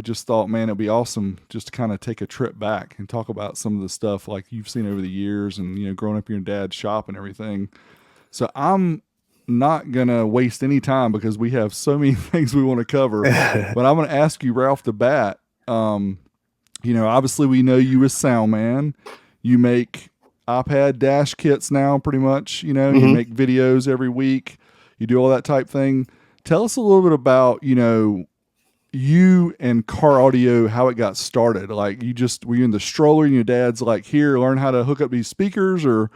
we just thought, man, it'd be awesome just to kind of take a trip back and talk about some of the stuff like you've seen over the years and, growing up in your dad's shop and everything. So I'm not going to waste any time because we have so many things we want to cover. But I'm going to ask you right off the bat. Obviously we know you as Soundman. You make iPad dash kits now pretty much. You make videos every week. You do all that type thing. Tell us a little bit about, you and car audio, how it got started. Like were you in the stroller and your dad's like, here, learn how to hook up these speakers, or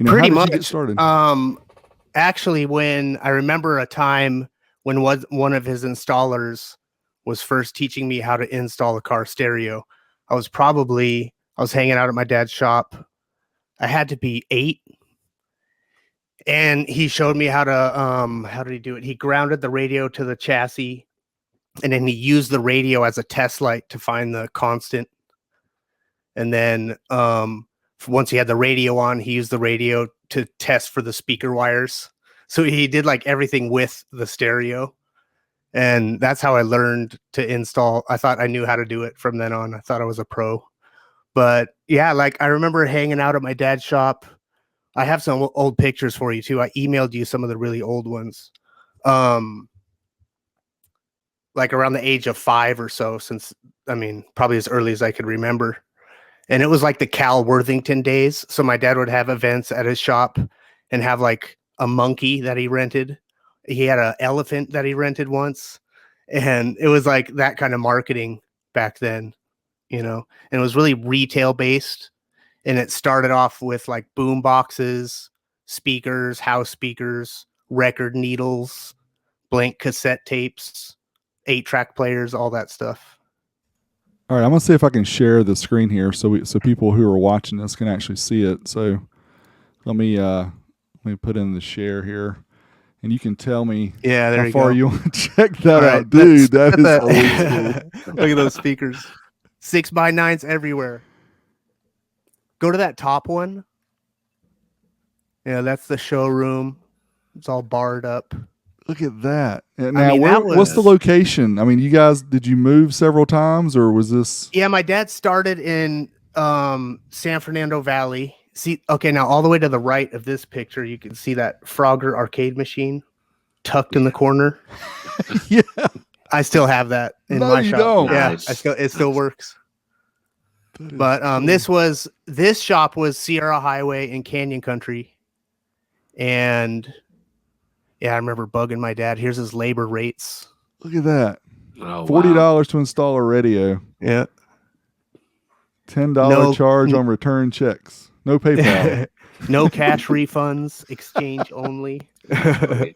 pretty much. You get started? Actually, when I remember a time when one of his installers was first teaching me how to install a car stereo. I was hanging out at my dad's shop. I had to be 8. And he showed me how did he do it? He grounded the radio to the chassis, and then he used the radio as a test light to find the constant. And then once he had the radio on, he used the radio to test for the speaker wires. So he did like everything with the stereo. And that's how I learned to install. I thought I knew how to do it from then on. I thought I was a pro. But yeah, like I remember hanging out at my dad's shop. I have some old pictures for you too. I emailed you some of the really old ones. Like around the age of 5 or so, probably as early as I could remember. And it was like the Cal Worthington days. So my dad would have events at his shop and have like a monkey that he rented. He had an elephant that he rented once. And it was like that kind of marketing back then, and it was really retail based. And it started off with like boom boxes, speakers, house speakers, record needles, blank cassette tapes, 8-track players, all that stuff. All right, I'm gonna see if I can share the screen here so people who are watching this can actually see it. So let me put in the share here, and you can tell me how far you want to check that out, dude. That is old school. Look at those speakers, 6x9s everywhere. Go to that top one. Yeah, that's the showroom. It's all barred up. Look at that. Now, what's the location? I mean, you guys, did you move several times, or was this? Yeah, my dad started in San Fernando Valley. See, okay, now all the way to the right of this picture, you can see that Frogger arcade machine tucked in the corner. Yeah. I still have that in my shop. Don't. Yeah, Nice. it still works. But cool. This shop was Sierra Highway in Canyon Country. And yeah, I remember bugging my dad. Here's his labor rates. Look at that. Oh, $40 to install a radio. Yeah. $10 charge on return checks. No PayPal. No cash refunds. Exchange only. That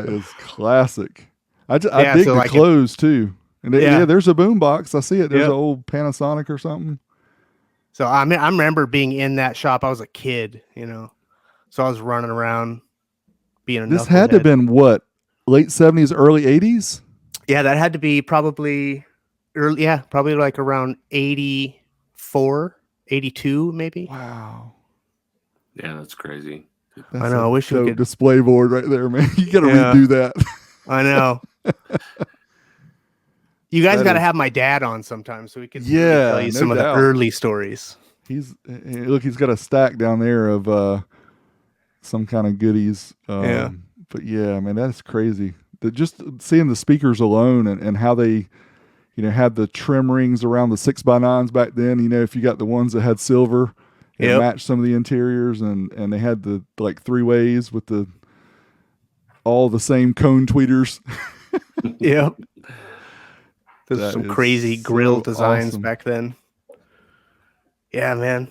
is classic. I dig the clothes too. And there's a boom box. I see it. There's an old Panasonic or something. So I remember being in that shop. I was a kid, so I was running around being a This had to have been what, late 70s, early 80s? Yeah, that had to be probably early. Yeah, probably like around 84, 82, maybe. Wow. Yeah, that's crazy. I know. I wish we could. Display board right there, man. You got to redo that. I know. You guys got to have my dad on sometime so we can tell you some of the early stories. He's got a stack down there of some kind of goodies. But yeah, man, that's crazy. Just seeing the speakers alone and how they, had the trim rings around the 6x9s back then. If you got the ones that had silver, it matched some of the interiors, and they had the like 3-ways with all the same cone tweeters. Yep. There's some crazy grill designs back then. Yeah, man.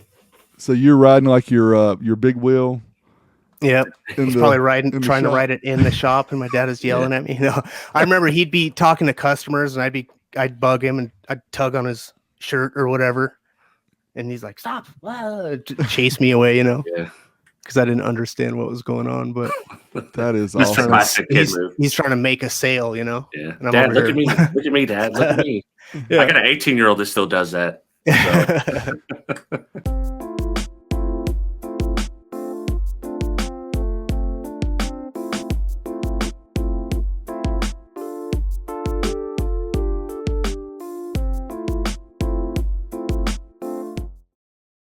So you're riding like your big wheel. Yep. He's probably trying to ride it in the shop, and my dad is yelling at me. I remember he'd be talking to customers, and I'd bug him, and I'd tug on his shirt or whatever, and he's like, "Stop!" Chase me away, Yeah. Because I didn't understand what was going on. But that is awesome. He's trying to make a sale, Yeah. And Dad, look at me. Look at me, Dad. Look at me. I got an 18-year-old that still does that. So.